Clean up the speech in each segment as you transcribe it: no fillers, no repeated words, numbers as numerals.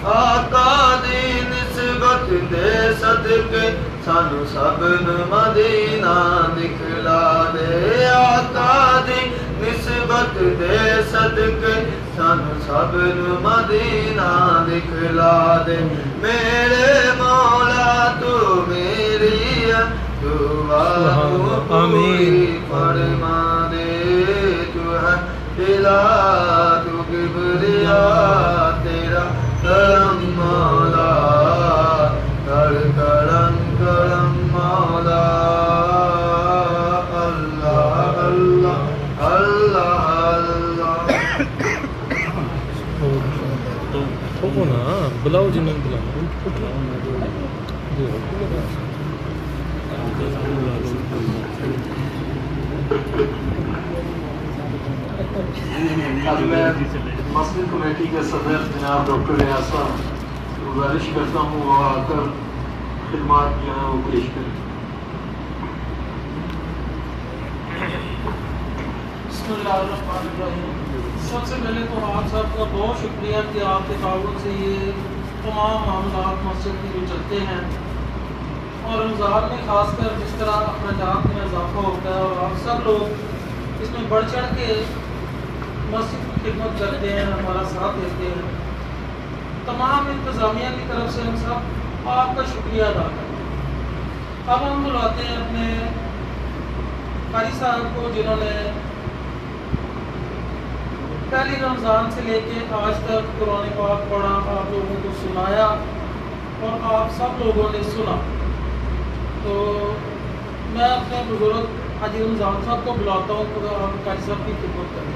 آقا دی نسبت دے صدقے سانو سب نو مدینہ دکھلا دے آقا دی نسبت دے صدقے سانو سب نو مدینہ دکھلا دے میرے مولا تو میری دعا پوری فرما دے تو ہے الہ تو کبریا تیرا کرم مولا کر کرم کرم مولا اللہ اللہ اللہ اللہ ٹھوکو نا بلاؤ جنہوں بلاؤ اب میں مسجد کمیٹی کے صدر جناب ڈاکٹر ریاض صاحب گزارش کرتا ہوں وہ آ کر خدمات جو ہیں وہ پیش کریں. بسم اللہ الرحمن الرحیم. سب سے پہلے تو آپ صاحب کا بہت شکریہ کہ آپ کے تعاون سے یہ تمام معاملات مسجد کے جو چلتے ہیں اور رمضان میں خاص کر جس طرح اخراجات میں اضافہ ہوتا ہے اور آپ سب لوگ اس میں بڑھ چڑھ کے مسجد کی خدمت کرتے ہیں ہمارا ساتھ دیتے ہیں. تمام انتظامیہ کی طرف سے ہم سب آپ کا شکریہ ادا کرتے ہیں. اب ہم بلاتے ہیں اپنے قاری صاحب کو جنہوں نے پہلی رمضان سے لے کے آج تک قرآن پاک پڑھا آپ لوگوں کو سنایا اور آپ سب لوگوں نے سنا. تو میں اپنے بزرگ حاجی رمضان صاحب کو بلاتا ہوں تو آپ قاری صاحب کی خدمت کریں.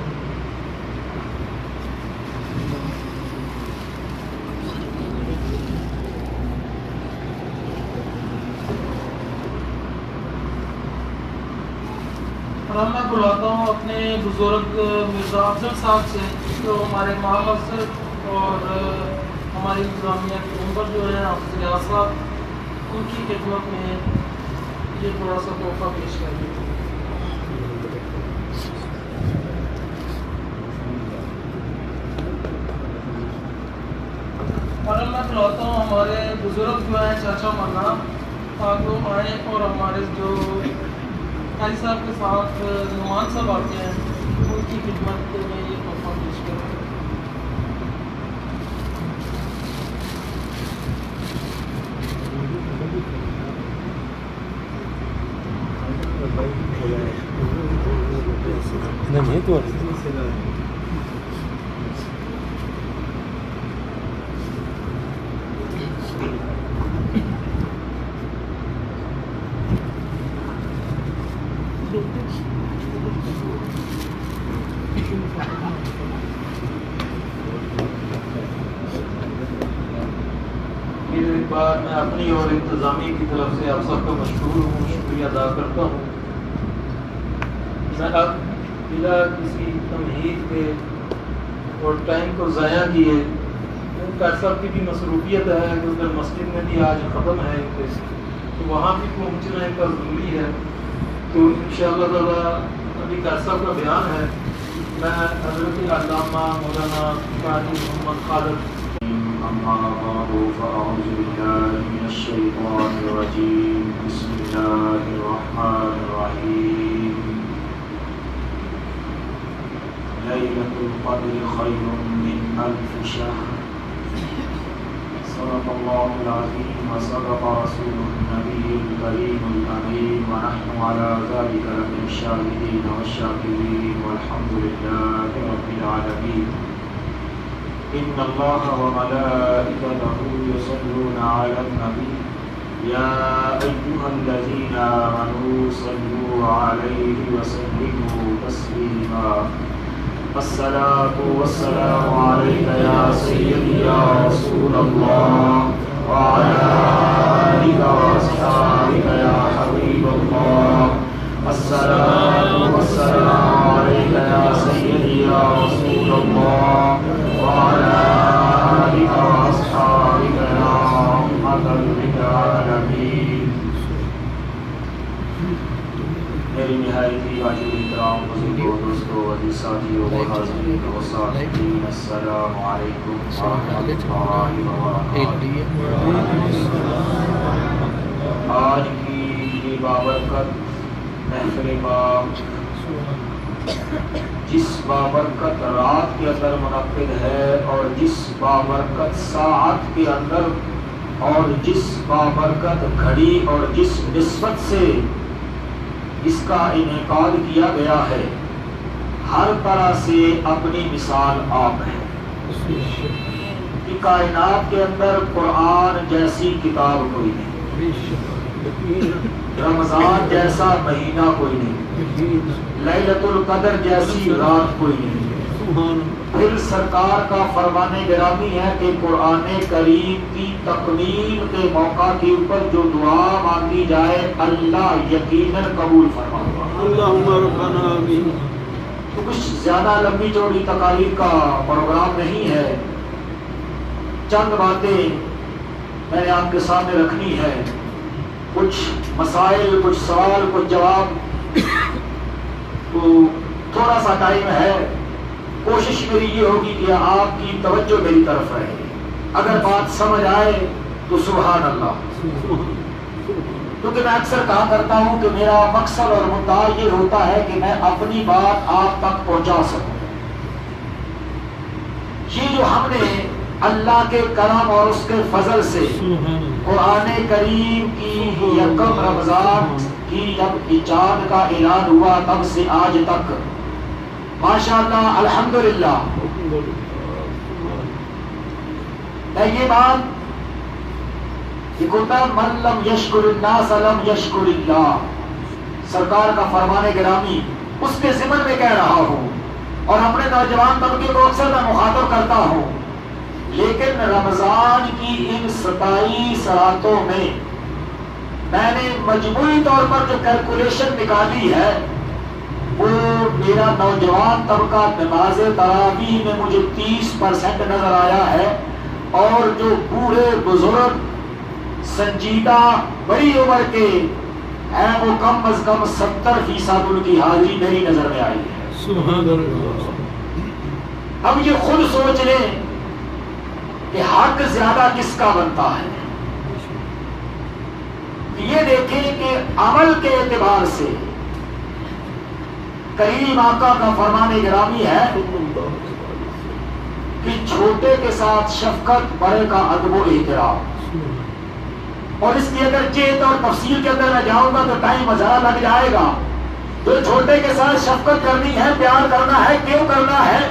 اور اب میں بلاتا ہوں اپنے بزرگ مرزا افضل صاحب سے جو ہمارے مال افسر اور ہماری انتظامیہ کے ممبر جو ہیں حافظ ریاض صاحب ان کی خدمت میں یہ تھوڑا سا تحفہ پیش کر دیں. اور اب میں بلاتا ہوں ہمارے بزرگ جو ہیں چاچا منا تاکہ وہ آئیں اور ہمارے جو قاری صاحب کے ساتھ نعمان صاحب آتے ہیں ان کی خدمت میں یہ تحفہ پیش کریں. نہیں تو ایک بار میں اپنی اور انتظامیہ کی طرف سے آپ سب کا مشکور ہوں، شکریہ ادا کرتا ہوں. میں اب بلا کسی تمہید کے اور ٹائم کو ضائع کیے قاری صاحب کی بھی مصروفیت ہے کیونکہ مسجد میں بھی آج ختم ہے تو وہاں بھی پہنچنا ایک ضروری ہے. تو انشاءاللہ تعالیٰ ابھی قاری صاحب کا بیان ہے. میں حضرت علامہ مولانا قاری محمد خالد أما بعد فأعوذ بالله من الشيطان الرجيم بسم الله الرحمن الرحيم ليلة القدر خير من ألف شهر صدق الله العظيم وصدق رسوله النبي الكريم الأمين ونحن على ذلك لمن الشاهدين والشاكرين والحمد لله رب العالمين. إن الله وملائكته يصلون على النبي يا أيها الذين آمنوا صلوا عليه وسلموا تسليما. الصلاة والسلام عليك يا سيدي يا رسول الله وعلى آلك وأصحابك يا حبيب الله. الصلاة والسلام عليك يا سيدي يا رسول الله وعلى آلك وأصحابك يا رحمة للعالمين. میرے احترام بزرگوں دوستوں عزیز ساتھیوں و حاضرین و سامعین السلام علیکم ورحمۃ اللہ وبرکاتہ۔ آج کی یہ بابرکت محفل باب جس بابرکت رات کے اندر منعقد ہے اور جس بابرکت ساعت کے اندر اور جس بابرکت گھڑی اور جس نسبت سے اس کا انعقاد کیا گیا ہے، ہر طرح سے اپنی مثال آپ ہے کہ کائنات کے اندر قرآن جیسی کتاب کوئی نہیں، رمضان جیسا مہینہ کوئی نہیں، لیلۃ القدر جیسی رات کوئی نہیں۔ پھر سرکار کا فرمان گرامی ہے کہ قرآن کریم کی تکمیل کے موقع کے اوپر جو دعا مانگی جائے اللہ یقیناً قبول فرمائے۔ اللہم ربنا آمین۔ تو کچھ زیادہ لمبی چوڑی تقاریر کا پروگرام نہیں ہے، چند باتیں میں نے آپ کے سامنے رکھنی ہے، کچھ مسائل، کچھ سوال، کچھ جواب، تو تھوڑا سا ٹائم ہے۔ کوشش میری یہ ہوگی کہ آپ کی توجہ میری طرف رہے، اگر بات سمجھ آئے تو سبحان اللہ، کیونکہ میں اکثر کہا کرتا ہوں کہ میرا مقصد اور مدعا یہ ہوتا ہے کہ میں اپنی بات آپ تک پہنچا سکوں۔ یہ جو ہم نے اللہ کے کرم اور اس کے فضل سے قرآن کریم کی یکم رمضان کی جب ایجاد کا اعلان ہوا تب سے آج تک ماشاءاللہ الحمدللہ، میں یہ بات کہ من لم یشکر الناس لم یشکر اللہ، سرکار کا فرمان گرامی اس کے ضمن میں کہہ رہا ہوں، اور اپنے نوجوان طبقے کو اکثر میں مخاطب کرتا ہوں، لیکن رمضان کی ان 27 راتوں میں میں نے مجموعی طور پر جو کیلکولیشن نکالی ہے وہ میرا نوجوان طبقہ نماز تراویح میں مجھے 30% نظر آیا ہے، اور جو بوڑھے بزرگ سنجیدہ بڑی عمر کے ہیں وہ کم از کم 70% ان کی حاضری میری نظر میں آئی ہے۔ سبحان اللہ۔ اب یہ خود سوچ لیں کہ حق زیادہ کس کا بنتا ہے، یہ دیکھیں کہ عمل کے اعتبار سے کریم آقا کا فرمان گرامی ہے کہ چھوٹے کے ساتھ شفقت، بڑے کا ادب و احترام، اور اس کی اگر جیت اور تفصیل کے اندر میں جاؤں گا تو ٹائم زیادہ لگ جائے گا۔ جو چھوٹے کے ساتھ شفقت کرنی ہے، پیار کرنا ہے، کیوں کرنا ہے؟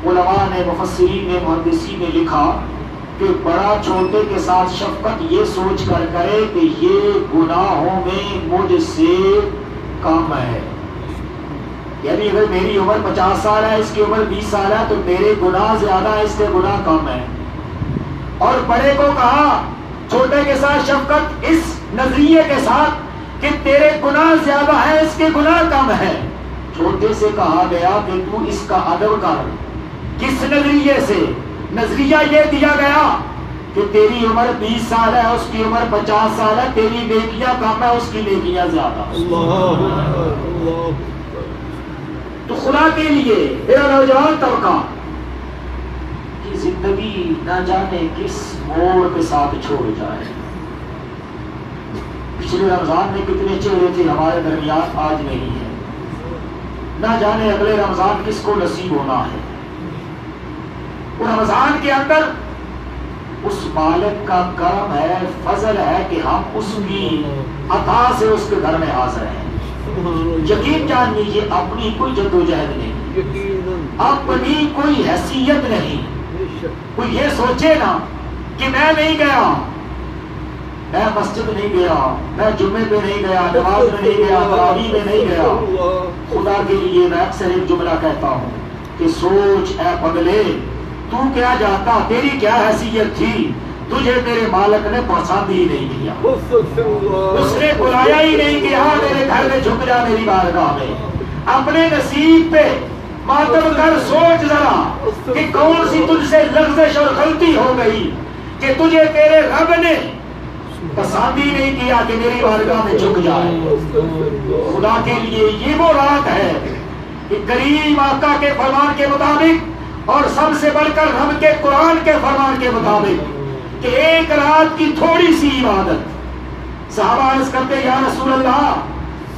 علماء نے، مفسرین نے، محدثین نے لکھا کہ بڑا چھوٹے کے ساتھ شفقت یہ سوچ کر کرے کہ یہ گناہوں میں مجھ سے کم ہے، یعنی اگر میری عمر 50 سال ہے، اس کی عمر 20 سال ہے، تو میرے گناہ زیادہ ہے، اس کے گناہ کم ہے۔ اور بڑے کو کہا چھوٹے کے ساتھ شفقت اس نظریے کے ساتھ کہ تیرے گناہ زیادہ ہے، اس کے گناہ کم ہے۔ چھوٹے سے کہا گیا کہ تو اس کا ادب کر، کس نظریے سے؟ نظریہ یہ دیا گیا کہ تیری عمر 20 سال ہے، اس کی عمر 50 سال ہے، تیری نیکیاں کم ہے، اس کی نیکیاں زیادہ۔ تو خدا کے لیے میرا نوجوان طبقہ کی زندگی نہ جانے کس موڑ کے ساتھ چھوڑ جائے۔ پچھلے رمضان میں کتنے چہرے تھے ہمارے درمیان، آج نہیں ہے، نہ جانے اگلے رمضان کس کو نصیب ہونا ہے۔ وہ رمضان کے اندر اس مالک کا کرم ہے، فضل ہے کہ ہم اس کی عطا سے اس کے گھر میں حاضر ہیں۔ یقین جان لیجیے اپنی کوئی جدوجہد نہیں، اپنی کوئی حیثیت نہیں۔ کوئی یہ سوچے نا کہ میں نہیں گیا، میں مسجد نہیں گیا، میں جمعے پہ نہیں گیا، نماز میں نہیں گیا، تراویح میں نہیں گیا۔ خدا کے لیے میں اکثر ایک جملہ کہتا ہوں کہ سوچ اے پگلے، تو کیا جاتا، تیری کیا حیثیت تھی، تجھے میرے مالک نے پسند ہی نہیں کیا، اس نے بلایا ہی نہیں کہ ہاں میرے گھر میں جھک جا میری بارگاہ میں۔ اپنے نصیب پہ ماتم کر، سوچ ذرا کہ کون سی تجھ سے لغزش اور غلطی ہو گئی کہ تجھے تیرے رب نے پسند ہی نہیں کیا کہ میری بارگاہ میں جھک جائے. خدا کے لیے یہ وہ رات ہے کہ کریم آقا کے فرمان کے مطابق اور سب سے بڑھ کر رب کے قرآن کے فرمان کے مطابق کہ ایک رات کی تھوڑی سی عبادت. صحابہ عرض کرتے یا رسول اللہ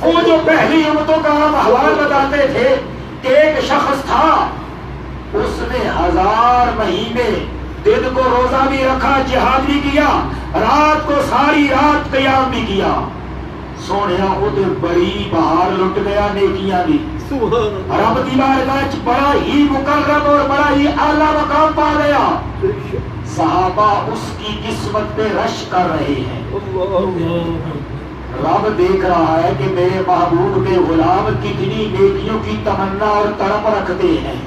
وہ جو پہلی امتوں کا آپ احوال بتاتے تھے کہ ایک شخص تھا اس نے 1000 مہینے دن کو روزہ بھی رکھا, جہاد بھی کیا, رات کو ساری رات قیام بھی کیا. سونے وہ تو بڑی بہار لٹ گیا نیکیاں بھی. رب دی بارگاہ بڑا ہی مکرم اور بڑا ہی اعلیٰ مقام پا گیا. صحابہ اس کی قسمت پہ رش کر رہے ہیں. رب دیکھ رہا ہے کہ میرے محبوب کے غلام کتنی نیکیوں کی تمنا اور تڑپ رکھتے ہیں.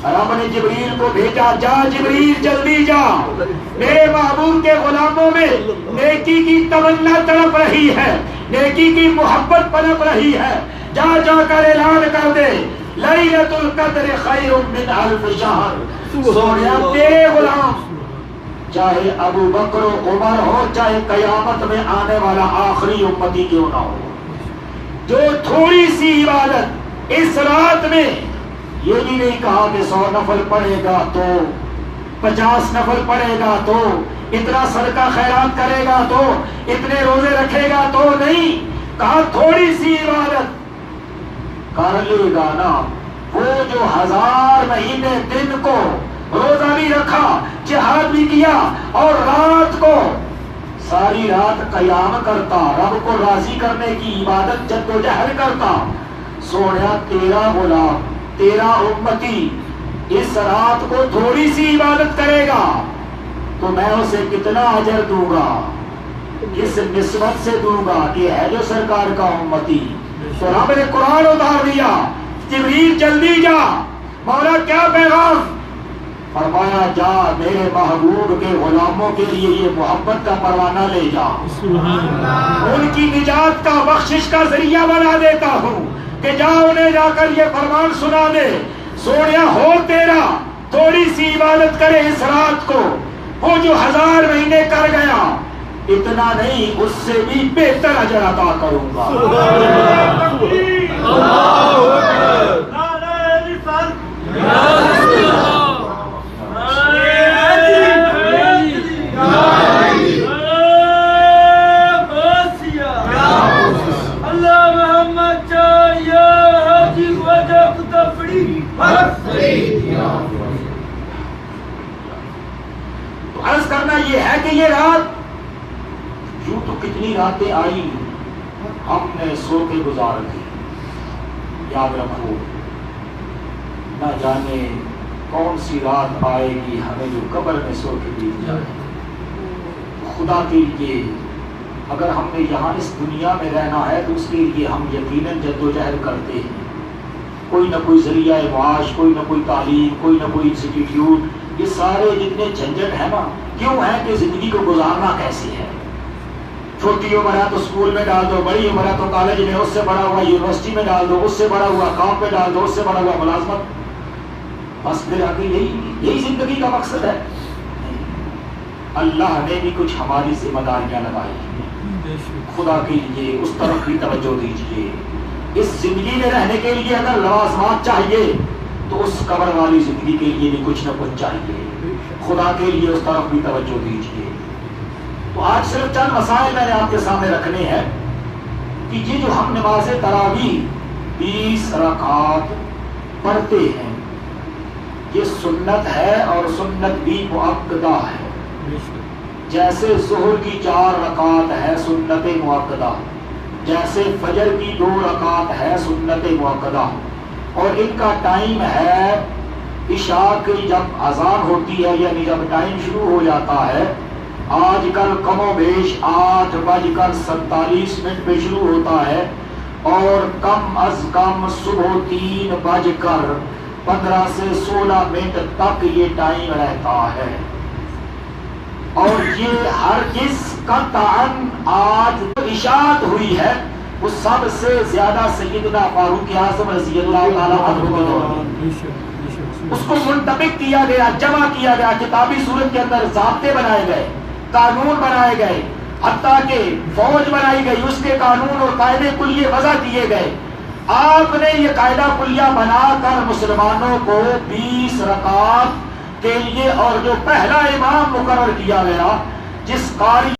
رب نے جبریل کو بھیجا, جا جبریل جلدی جا, میرے محبوب کے غلاموں میں نیکی کی تمنا تڑپ رہی ہے, نیکی کی محبت پنپ رہی ہے. جا جا کر اعلان کر دے لیلۃ القدر خیر من الف شہر. سونے تیرے غلام چاہے ابو بکر و عمر ہو, چاہے قیامت میں آنے والا آخری امتی کیوں نہ ہو, جو تھوڑی سی عبادت اس رات میں, یہ بھی نہیں کہا کہ 100 نفل پڑھے گا تو 50 نفل پڑھے گا تو اتنا صدقہ خیرات کرے گا تو اتنے روزے رکھے گا تو نہیں, کہا تھوڑی سی عبادت کر لے گا نا. وہ جو 1000 مہینے دن کو روزہ بھی رکھا, جہاد بھی کیا اور رات کو ساری رات قیام کرتا, رب کو راضی کرنے کی عبادت جدوجہد کرتا. سونا تیرا غلام تیرا امتی اس رات کو تھوڑی سی عبادت کرے گا تو میں اسے کتنا اجر دوں گا, کس نسبت سے دوں گا. یہ ہے جو سرکار کا امتی. تو رب نے قرآن اتار دیا, جبریل جلدی جا. مولا کیا پیغام فرمایا, جا میرے محبوب کے غلاموں کے لیے یہ محبت کا پروانہ لے جا, ان کی نجات کا بخشش کا ذریعہ بنا دیتا ہوں کہ جا انہیں جا کر یہ فرمان سنا دے. سوڑیا ہو تیرا تھوڑی سی عبادت کرے اس رات کو, وہ جو 1000 مہینے کر گیا اتنا نہیں اس سے بھی بہتر اجر عطا کروں گا. تو عرض کرنا یہ ہے کہ یہ رات یوں تو کتنی راتیں آئی ہم نے سو کے گزار دی. یاد رکھو نہ جانے کون سی رات آئے گی ہمیں جو قبر میں سو کے بیت جائے. خدا کے لیے اگر ہم نے یہاں اس دنیا میں رہنا ہے تو اس کے لیے ہم یقیناً جدوجہد کرتے ہیں. کوئی نہ کوئی ذریعہ معاش, کوئی نہ کوئی تعلیم, کوئی نہ کوئی انسٹیٹیوٹ. یہ سارے جتنے جھنجٹ ہیں نا کیوں ہے کہ زندگی کو گزارنا کیسے ہے. چھوٹی عمر ہے تو اسکول میں ڈال دو, بڑی عمر ہے تو کالج میں, اس سے بڑا ہوا یونیورسٹی میں ڈال دو, اس سے بڑا ہوا کام پہ ڈال دو, اس سے بڑا ہوا ملازمت. بس پھر آگے یہی زندگی کا مقصد ہے. اللہ نے بھی کچھ ہماری ذمہ داریاں لگائی ہیں. خدا کے لیے اس طرف بھی توجہ دیجیے. اس زندگی میں رہنے کے لیے اگر لوازمات چاہیے تو اس قبر والی زندگی کے لیے بھی کچھ نہ کچھ چاہیے. خدا کے لیے اس طرف بھی توجہ دیجیے. تو آج صرف چند مسائل میں نے آپ کے سامنے رکھنے ہیں کہ یہ جو ہم نماز تراویح 20 رکعات پڑھتے ہیں یہ سنت ہے اور سنت بھی مؤکدہ ہے. جیسے ظہر کی 4 رکعات ہے سنت مؤکدہ, جیسے فجر کی 2 رکعات ہے سنت مؤکدہ, اور ان کا ٹائم ہے عشاء کی جب اذان ہوتی ہے یعنی جب ٹائم شروع ہو جاتا ہے. آج کل کم و بیش 8:47 پہ شروع ہوتا ہے اور کم از کم صبح 3:15 سے 16 تک یہ ٹائم رہتا ہے. اور یہ ہرگز قطعاً آج اشاعت ہوئی ہے وہ سب سے زیادہ سیدنا فاروق اعظم رضی اللہ تعالیٰ عنہ کے دور میں اس کو منطبق کیا گیا, جمع کیا گیا, کتابی صورت کے اندر ضابطے بنائے گئے, قانون بنائے گئے, حتیٰ کہ فوج بنائی گئی، اس کے قانون اور قاعدے کلیے وضع کیے گئے، آپ نے یہ قاعدہ کلیہ بنا کر مسلمانوں کو 20 رکعت کے لیے، اور جو پہلا امام مقرر کیا گیا جس قاری